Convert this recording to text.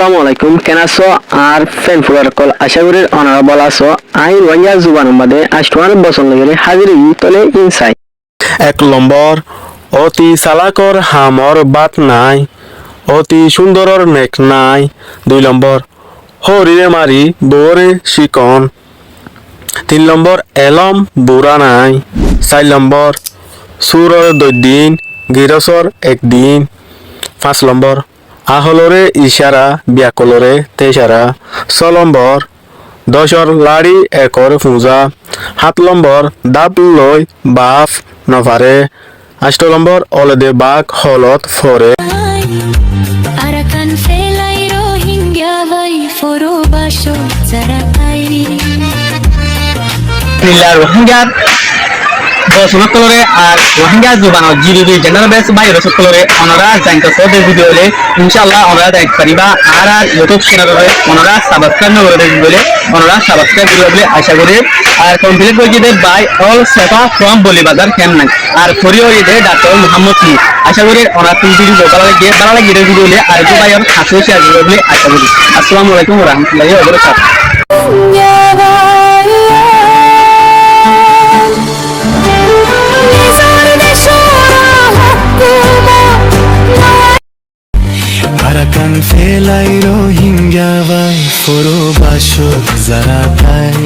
আসসালামু আলাইকুম কেন আছো আর ফ্রেন্ড ফুলার কল আশা করি অনারেবল আছো আই রোহিঙ্গা জুবান মধ্যে আষ্টমান বছর লাগে হাজির তলে ইনসাই 1 নম্বর অতি চালাকৰ হামৰ বাট নাই অতি সুন্দৰৰ নেক নাই 2 নম্বর হরিরে মারি বরে শিকন 3 নম্বর এলম বুড়া নাই 4 নম্বর সুরর দৈদিন গিরসর একদিন 5 নম্বর আহলরে ইশারা ব্যাকলরে তেসারা 6 নম্বর দশর লাড়ি একর পূজা 7 নম্বর দাপ লই বাফ নভারে 8 নম্বর অলদে বাঘ হলত ফরে Arakan felai Rohingya vai foro basho zarakai রোহিঙ্গার বসনত কলরে আর রোহিঙ্গা জুবানত জিডিপি জেনারেল বেস বাই রসত কলরে অনরা জানতে সদে ভিডিও হলে ইনশাআল্লাহ অনরা দেখ পারিবা আর ইউটিউব চ্যানেলে অনরা সাবস্ক্রাইব করে দিলে অনরা সাবস্ক্রাইব করে বলে আশা করি আর কমপ্লিট করে দিবে বাই অল সেফা ফ্রম বলিবাজার কেমন আর ফরিও ইদে ডাক্তার মোহাম্মদ লি আশা করি অনরা তিন ভিডিও বালা লাগে ভিডিও হলে আর যে ভাই আর হাসি শেয়ার করে বলে আশা করি আসসালামু আলাইকুম ওয়া রাহমাতুল্লাহি ওয়া বারাকাতুহু Arakan felai Rohingya vai foro basho zaratai